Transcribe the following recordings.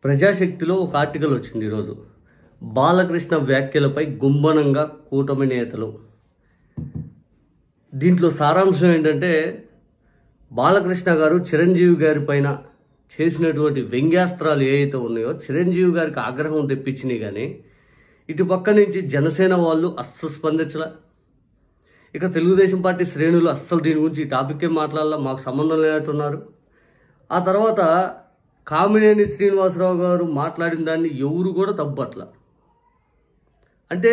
ప్రజాశక్తిలో ఒక ఆర్టికల్ వచ్చింది ఈరోజు. బాలకృష్ణ వ్యాఖ్యలపై గుంబనంగా కూటమి నేతలు. దీంట్లో సారాంశం ఏంటంటే, బాలకృష్ణ గారు చిరంజీవి గారి పైన చేసినటువంటి వ్యంగ్యాస్త్రాలు ఏవైతే ఉన్నాయో చిరంజీవి గారికి ఆగ్రహం తెప్పించినాయి. కానీ ఇటు పక్క నుంచి జనసేన వాళ్ళు అస్సలు స్పందించలా. ఇక తెలుగుదేశం పార్టీ శ్రేణులు అస్సలు దీని గురించి ఈ టాపిక్కే మాట్లాడాల, మాకు సంబంధం లేనట్టున్నారు. ఆ తర్వాత కామినేని శ్రీనివాసరావు గారు మాట్లాడిన దాన్ని ఎవరు కూడా తప్పట్ల. అంటే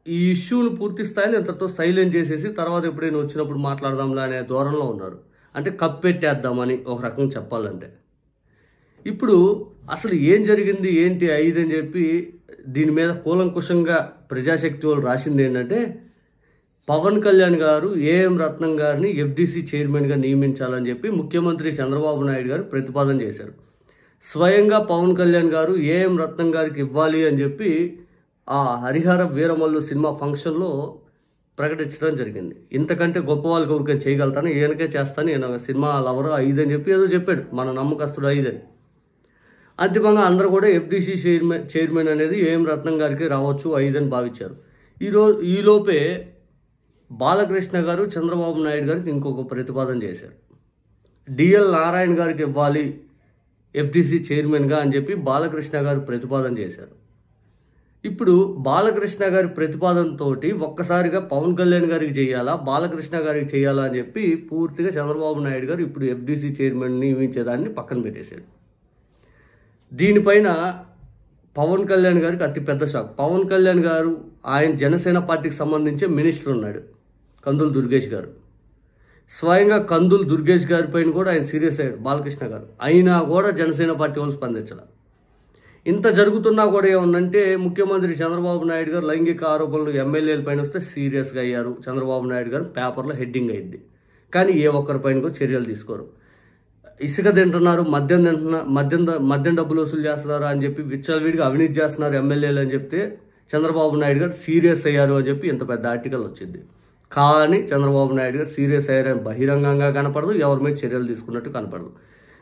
ఈ ఇష్యూను పూర్తి స్థాయిలో ఇంతతో సైలెంట్ చేసేసి తర్వాత ఎప్పుడైనా వచ్చినప్పుడు మాట్లాడదాంలా అనే ధోరణిలో ఉన్నారు. అంటే కప్పెట్టేద్దామని ఒక రకంగా చెప్పాలంటే. ఇప్పుడు అసలు ఏం జరిగింది ఏంటి అని చెప్పి దీని మీద కూలంకుషంగా ప్రజాశక్తి వాళ్ళు రాసింది ఏంటంటే, పవన్ కళ్యాణ్ గారు ఏఎం రత్నం గారిని ఎఫ్డీసీ చైర్మన్గా నియమించాలని చెప్పి ముఖ్యమంత్రి చంద్రబాబు నాయుడు గారు ప్రతిపాదన చేశారు. స్వయంగా పవన్ కళ్యాణ్ గారు ఏఎం రత్నం గారికి ఇవ్వాలి అని చెప్పి ఆ హరిహర వీరమల్లు సినిమా ఫంక్షన్లో ప్రకటించడం జరిగింది. ఇంతకంటే గొప్ప వాళ్ళకి ఎవరికైనా చేయగలుగుతాను, ఈయనకే చేస్తాను, ఈయన సినిమా లవరు అని చెప్పి ఏదో చెప్పాడు, మన నమ్మకస్తుడు అని. అంతిమంగా అందరూ కూడా ఎఫ్డీసీ చైర్మన్ అనేది ఏఎం రత్నం గారికి రావచ్చు అని భావించారు. ఈలోపే బాలకృష్ణ గారు చంద్రబాబు నాయుడు గారికి ఇంకొక ప్రతిపాదన చేశారు. డిఎల్ నారాయణ గారికి ఇవ్వాలి ఎఫ్డీసీ చైర్మన్గా అని చెప్పి బాలకృష్ణ గారు ప్రతిపాదన చేశారు. ఇప్పుడు బాలకృష్ణ గారి ప్రతిపాదనతో ఒక్కసారిగా పవన్ కళ్యాణ్ గారికి చేయాలా, బాలకృష్ణ గారికి చేయాలా అని చెప్పి పూర్తిగా చంద్రబాబు నాయుడు గారు ఇప్పుడు ఎఫ్డీసీ చైర్మన్ నియమించేదాన్ని పక్కన పెట్టేశాడు. దీనిపైన పవన్ కళ్యాణ్ గారికి అతిపెద్ద షాక్. పవన్ కళ్యాణ్ గారు ఆయన జనసేన పార్టీకి సంబంధించే మినిస్టర్ ఉన్నాడు, కందులు దుర్గేష్ గారు. స్వయంగా కందులు దుర్గేష్ గారి పైన కూడా ఆయన సీరియస్ అయ్యాడు బాలకృష్ణ గారు. అయినా కూడా జనసేన పార్టీ వాళ్ళు స్పందించాలి. ఇంత జరుగుతున్నా కూడా ఏముందంటే, ముఖ్యమంత్రి చంద్రబాబు నాయుడు గారు లైంగిక ఆరోపణలు ఎమ్మెల్యేల పైన వస్తే సీరియస్గా అయ్యారు. చంద్రబాబు నాయుడు గారు పేపర్లో హెడ్డింగ్ అయింది. కానీ ఏ ఒక్కరిపైన కూడా చర్యలు తీసుకోరు. ఇసుక తింటున్నారు, మద్యం డబ్బులు వసూలు చేస్తున్నారు అని చెప్పి విచ్చలవిడిగా అవినీతి చేస్తున్నారు ఎమ్మెల్యేలు అని చెప్తే చంద్రబాబు నాయుడు గారు సీరియస్ అయ్యారు అని చెప్పి ఇంత పెద్ద ఆర్టికల్ వచ్చింది. కానీ చంద్రబాబు నాయుడు గారు సీరియస్ అయ్యారని బహిరంగంగా కనపడదు, ఎవరి మీద చర్యలు తీసుకున్నట్టు కనపడదు.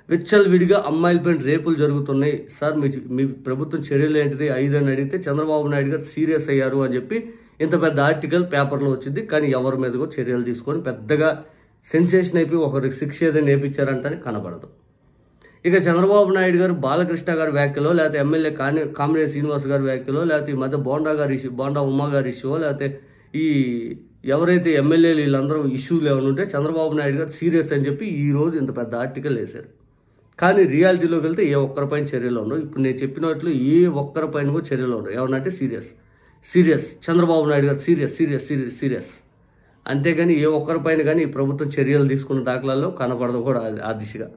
విచ్చలవిడిగా అమ్మాయిలపైన రేపులు జరుగుతున్నాయి సార్, మీ ప్రభుత్వం చర్యలు ఏంటిది అని అడిగితే చంద్రబాబు నాయుడు గారు సీరియస్ అయ్యారు అని చెప్పి ఇంత పెద్ద ఆర్టికల్ పేపర్లో వచ్చింది. కానీ ఎవరి మీద కూడా చర్యలు తీసుకొని పెద్దగా సెన్సేషన్ అయిపోయి ఒకరికి శిక్ష ఏదైనా నేర్పించారంటని కనబడదు. ఇక చంద్రబాబు నాయుడు గారు బాలకృష్ణ గారి వ్యాఖ్యలో, లేకపోతే ఎమ్మెల్యే కామినేని శ్రీనివాస్ గారి వ్యాఖ్యలో, లేకపోతే ఈ మధ్య బోండా ఉమ్మ గారి ఇష్యూ, లేకపోతే ఈ ఎవరైతే ఎమ్మెల్యేలు వీళ్ళందరూ ఇష్యూలు ఏమైనా ఉంటే చంద్రబాబు నాయుడు గారు సీరియస్ అని చెప్పి ఈరోజు ఇంత పెద్ద ఆర్టికల్ వేశారు. కానీ రియాలిటీలోకి వెళ్తే ఏ ఒక్కరిపైన చర్యలు ఉండవు. ఇప్పుడు నేను చెప్పినట్లు ఏ ఒక్కరిపైన కూడా చర్యలు ఉండవు. ఏమన్నంటే సీరియస్ చంద్రబాబు నాయుడు గారు సీరియస్ అంతేగాని ఏ ఒక్కరిపైన కానీ ఈ ప్రభుత్వం చర్యలు తీసుకున్న దాఖలాల్లో కనపడదు కూడా ఆ దిశగా.